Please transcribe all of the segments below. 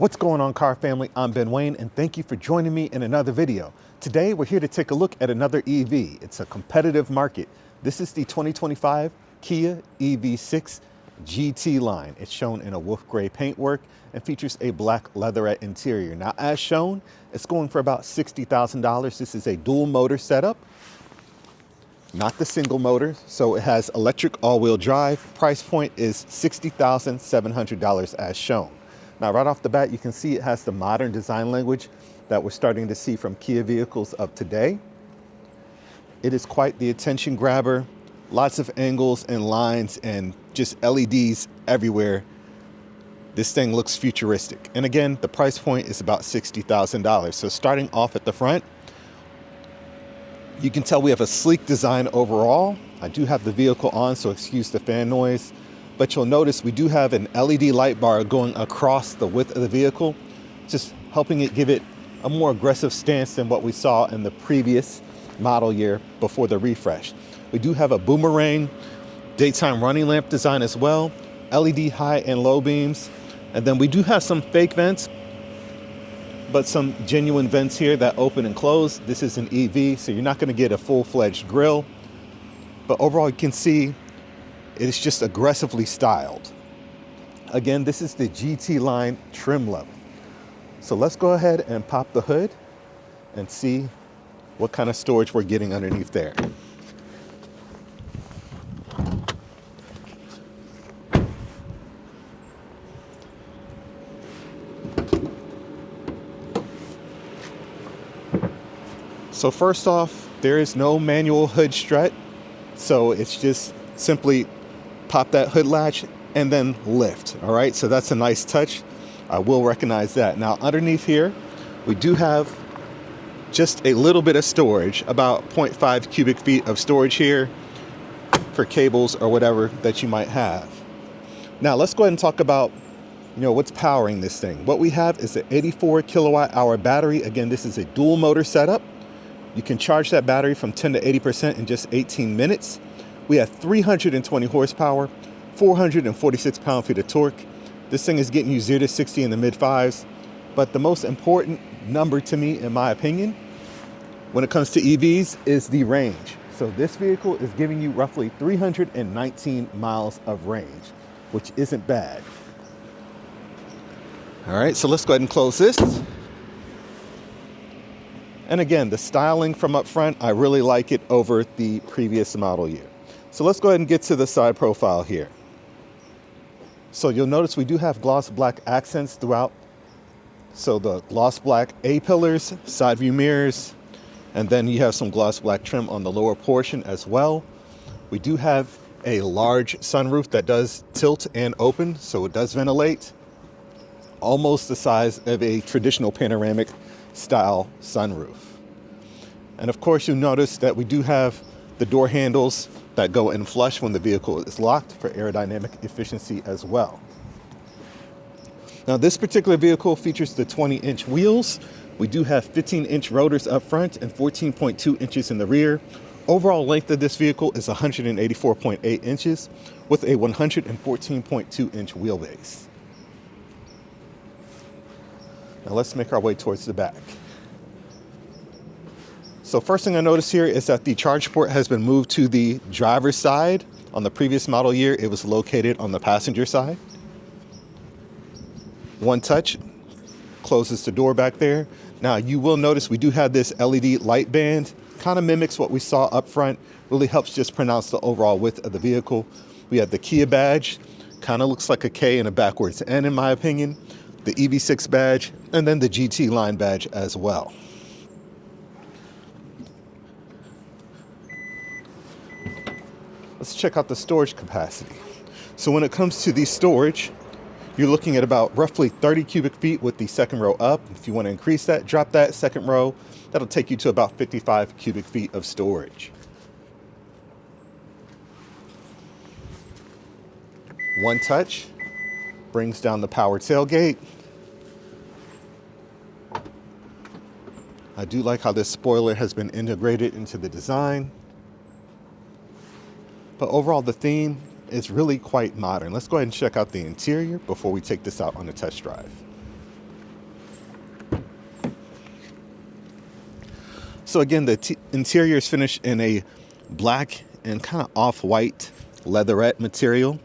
What's going on, car family? I'm Ben Wayne, and thank you for joining me in another video. Today, we're here to take a look at another EV. It's a competitive market. This is the 2025 Kia EV6 GT-Line. It's shown in a wolf gray paintwork and features a black leatherette interior. Now, as shown, it's going for about $60,000. This is a dual motor setup, not the single motor. So it has electric all-wheel drive. Price point is $60,700 as shown. Now, right off the bat, you can see it has the modern design language that we're starting to see from Kia vehicles of today. It is quite the attention grabber, lots of angles and lines and just LEDs everywhere. This thing looks futuristic. And again, the price point is about $60,000. So starting off at the front, you can tell we have a sleek design overall. I do have the vehicle on, so excuse the fan noise. But you'll notice we do have an LED light bar going across the width of the vehicle, just helping it give it a more aggressive stance than what we saw in the previous model year before the refresh. We do have a boomerang daytime running lamp design as well, LED high and low beams. And then we do have some fake vents, but some genuine vents here that open and close. This is an EV, so you're not gonna get a full-fledged grille. But overall, you can see it's just aggressively styled. Again, this is the GT line trim level. So let's go ahead and pop the hood and see what kind of storage we're getting underneath there. So first off, there is no manual hood strut. So it's just simply pop that hood latch and then lift. All right, so that's a nice touch. I will recognize that. Now underneath here, we do have just a little bit of storage, about 0.5 cubic feet of storage here for cables or whatever that you might have. Now let's go ahead and talk about what's powering this thing. What we have is an 84 kilowatt hour battery. Again, this is a dual motor setup. You can charge that battery from 10 to 80% in just 18 minutes. We have 320 horsepower, 446 pound-feet of torque. This thing is getting you 0 to 60 in the mid-5s. But the most important number to me, in my opinion, when it comes to EVs is the range. So this vehicle is giving you roughly 319 miles of range, which isn't bad. All right, so let's go ahead and close this. And again, the styling from up front, I really like it over the previous model year. So let's go ahead and get to the side profile here. So you'll notice we do have gloss black accents throughout. So the gloss black A-pillars, side view mirrors, and then you have some gloss black trim on the lower portion as well. We do have a large sunroof that does tilt and open, so it does ventilate, almost the size of a traditional panoramic style sunroof. And of course, you'll notice that we do have the door handles that go in flush when the vehicle is locked for aerodynamic efficiency as well. Now, this particular vehicle features the 20-inch wheels. We do have 15-inch rotors up front and 14.2 inches in the rear. Overall length of this vehicle is 184.8 inches with a 114.2-inch wheelbase. Now let's make our way towards the back. So first thing I notice here is that the charge port has been moved to the driver's side. On the previous model year, it was located on the passenger side. One touch closes the door back there. Now you will notice we do have this LED light band, kind of mimics what we saw up front, really helps just pronounce the overall width of the vehicle. We have the Kia badge, kind of looks like a K and a backwards N in my opinion, the EV6 badge, and then the GT line badge as well. Let's check out the storage capacity. So when it comes to the storage, you're looking at about roughly 30 cubic feet with the second row up. If you want to increase that, drop that second row. That'll take you to about 55 cubic feet of storage. One touch brings down the power tailgate. I do like how this spoiler has been integrated into the design. But overall, the theme is really quite modern. Let's go ahead and check out the interior before we take this out on a test drive. So again, the interior is finished in a black and kind of off-white leatherette material.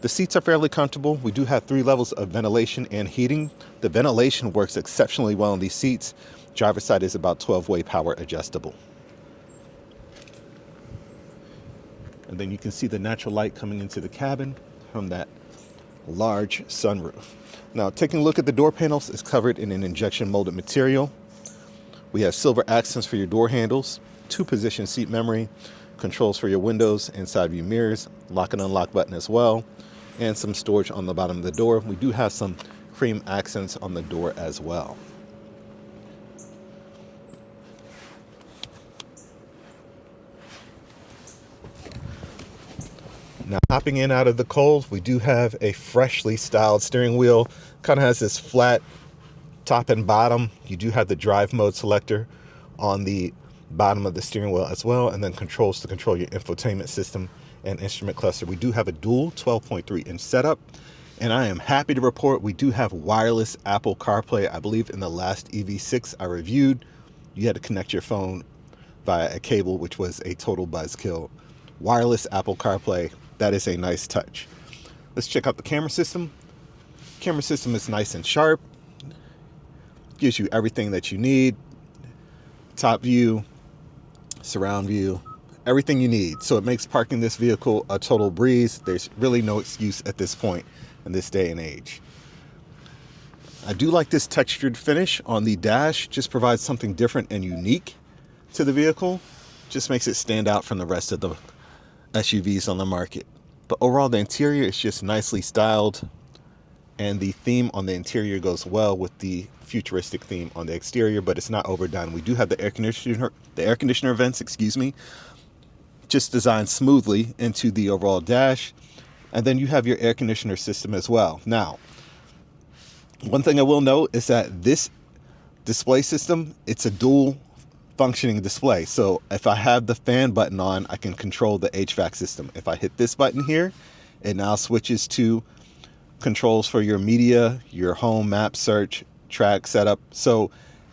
The seats are fairly comfortable. We do have 3 levels of ventilation and heating. The ventilation works exceptionally well in these seats. Driver's side is about 12-way power adjustable. And then you can see the natural light coming into the cabin from that large sunroof. Now, taking a look at the door panels, it's covered in an injection molded material. We have silver accents for your door handles, 2-position seat memory, controls for your windows and side view mirrors, lock and unlock button as well, and some storage on the bottom of the door. We do have some cream accents on the door as well. Now, hopping in out of the cold, we do have a freshly styled steering wheel. Kind of has this flat top and bottom. You do have the drive mode selector on the bottom of the steering wheel as well, and then controls to control your infotainment system and instrument cluster. We do have a dual 12.3-inch setup, and I am happy to report we do have wireless Apple CarPlay. I believe in the last EV6 I reviewed, you had to connect your phone via a cable, which was a total buzzkill. Wireless Apple CarPlay, that is a nice touch. Let's check out the camera system. Camera system is nice and sharp. Gives you everything that you need. Top view, surround view, everything you need. So it makes parking this vehicle a total breeze. There's really no excuse at this point in this day and age. I do like this textured finish on the dash. Just provides something different and unique to the vehicle. Just makes it stand out from the rest of the SUVs on the market. But overall, the interior is just nicely styled, and the theme on the interior goes well with the futuristic theme on the exterior, but it's not overdone. We do have the air conditioner vents, just designed smoothly into the overall dash, and then you have your air conditioner system as well. Now, one thing I will note is that this display system, it's a dual functioning display. So if I have the fan button on, I can control the HVAC system. If I hit this button here, it now switches to controls for your media, your home, map, search, track, setup. So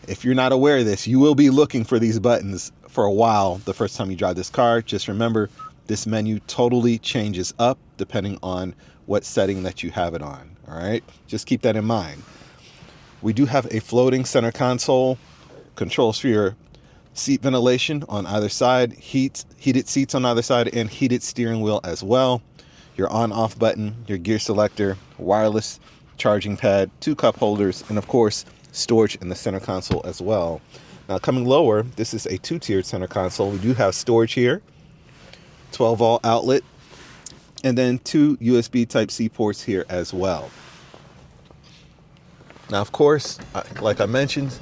if you're not aware of this, you will be looking for these buttons for a while the first time you drive this car. Just remember, this menu totally changes up depending on what setting that you have it on. All right, just keep that in mind. We do have a floating center console, controls for your seat ventilation on either side, heated seats on either side, and heated steering wheel as well. Your on-off button, your gear selector, wireless charging pad, 2 cup holders, and of course, storage in the center console as well. Now, coming lower, this is a 2-tiered center console. We do have storage here, 12-volt outlet, and then 2 USB Type-C ports here as well. Now, of course, like I mentioned,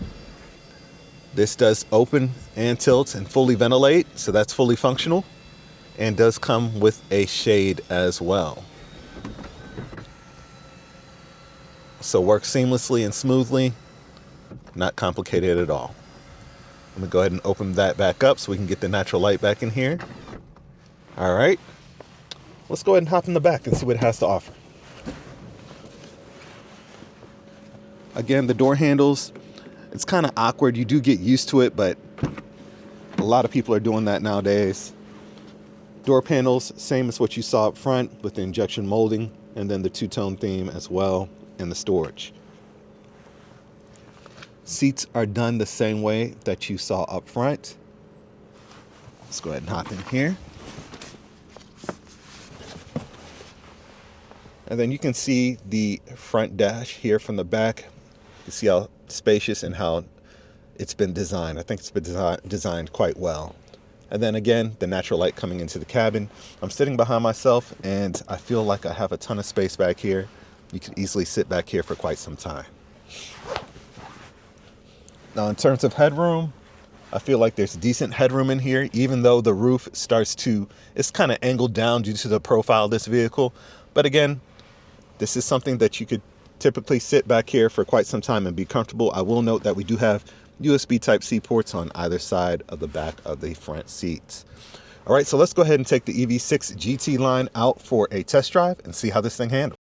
this does open and tilt and fully ventilate, so that's fully functional, and does come with a shade as well. So works seamlessly and smoothly, not complicated at all. I'm gonna go ahead and open that back up so we can get the natural light back in here. All right, let's go ahead and hop in the back and see what it has to offer. Again, the door handles, it's kind of awkward. You do get used to it, but a lot of people are doing that nowadays. Door panels, same as what you saw up front with the injection molding, and then the 2-tone theme as well, and the storage. Seats are done the same way that you saw up front. Let's go ahead and hop in here. And then you can see the front dash here from the back. You can see how spacious and how it's been designed. I think it's been designed quite well. And then again, the natural light coming into the cabin. I'm sitting behind myself and I feel like I have a ton of space back here. You could easily sit back here for quite some time. Now, in terms of headroom, I feel like there's decent headroom in here, even though the roof it's kind of angled down due to the profile of this vehicle. But again, this is something that you could typically sit back here for quite some time and be comfortable. I will note that we do have USB Type-C ports on either side of the back of the front seats. All right, so let's go ahead and take the EV6 GT-Line out for a test drive and see how this thing handles.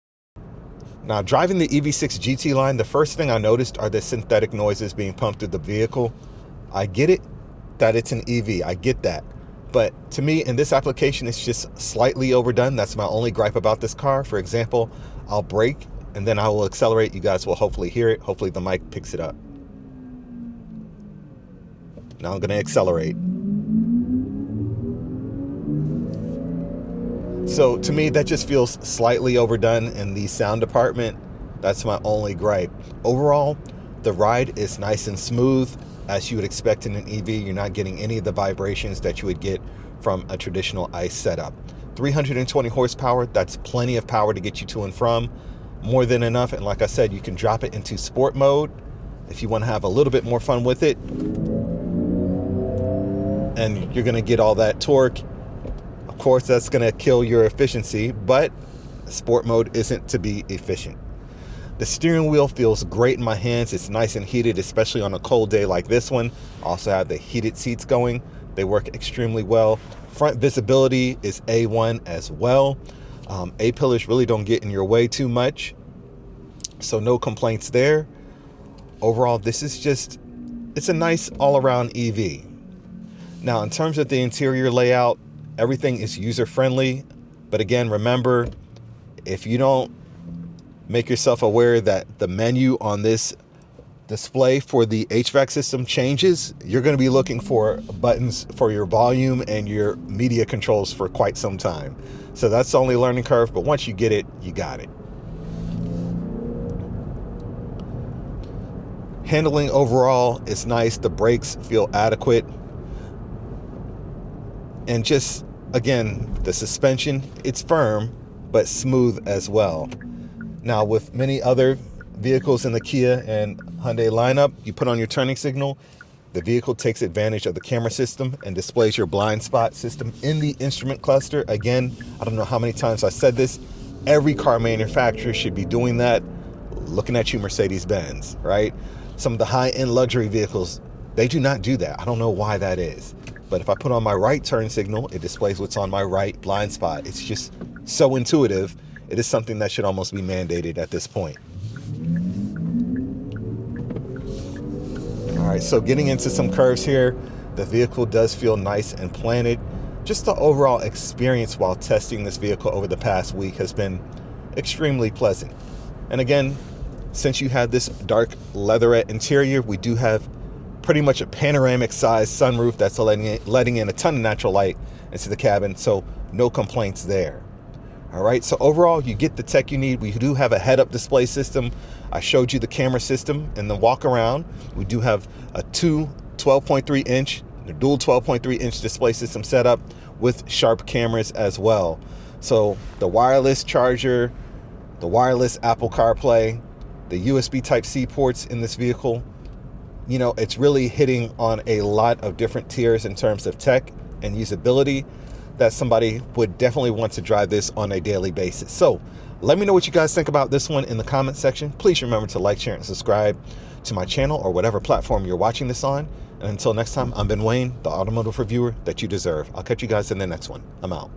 Now, driving the EV6 GT-Line, the first thing I noticed are the synthetic noises being pumped through the vehicle. I get it. that it's an EV. I get that. But to me, in this application, it's just slightly overdone. That's my only gripe about this car. For example, I'll brake and then I will accelerate. You guys will hopefully hear it. Hopefully the mic picks it up. Now I'm going to accelerate. So to me, that just feels slightly overdone in the sound department. That's my only gripe. Overall, the ride is nice and smooth, as you would expect in an EV. You're not getting any of the vibrations that you would get from a traditional ICE setup. 320 horsepower, that's plenty of power to get you to and from. More than enough. And like I said, you can drop it into sport mode if you want to have a little bit more fun with it. And you're going to get all that torque. Of course, that's going to kill your efficiency, but sport mode isn't to be efficient. The steering wheel feels great in my hands. It's nice and heated, especially on a cold day like this one. Also have the heated seats going. They work extremely well. Front visibility is A1 as well. A-pillars really don't get in your way too much, so no complaints there. Overall, this is just, it's a nice all-around EV. Now, in terms of the interior layout, everything is user-friendly. But again, remember, if you don't make yourself aware that the menu on this display for the HVAC system changes, you're going to be looking for buttons for your volume and your media controls for quite some time. So that's the only learning curve, but once you get it, you got it. Handling overall is nice. The brakes feel adequate. And just, again, the suspension, it's firm, but smooth as well. Now, with many other vehicles in the Kia and Hyundai lineup, you put on your turning signal, the vehicle takes advantage of the camera system and displays your blind spot system in the instrument cluster. Again, I don't know how many times I said this. Every car manufacturer should be doing that. Looking at you, Mercedes-Benz, right? Some of the high-end luxury vehicles, they do not do that. I don't know why that is. But if I put on my right turn signal, it displays what's on my right blind spot. It's just so intuitive. It is something that should almost be mandated at this point. All right, so getting into some curves here, the vehicle does feel nice and planted. Just the overall experience while testing this vehicle over the past week has been extremely pleasant. And again, since you have this dark leatherette interior, we do have pretty much a panoramic sized sunroof that's letting in a ton of natural light into the cabin, so no complaints there. All right, so overall, you get the tech you need. We do have a head-up display system. I showed you the camera system and the walk around. We do have a dual 12.3-inch display system set up with sharp cameras as well. So the wireless charger, the wireless Apple CarPlay, the USB Type-C ports in this vehicle, you know, it's really hitting on a lot of different tiers in terms of tech and usability that somebody would definitely want to drive this on a daily basis. So let me know what you guys think about this one in the comment section. Please remember to like, share, and subscribe to my channel or whatever platform you're watching this on. And until next time, I'm Ben Wayne, the automotive reviewer that you deserve. I'll catch you guys in the next one. I'm out.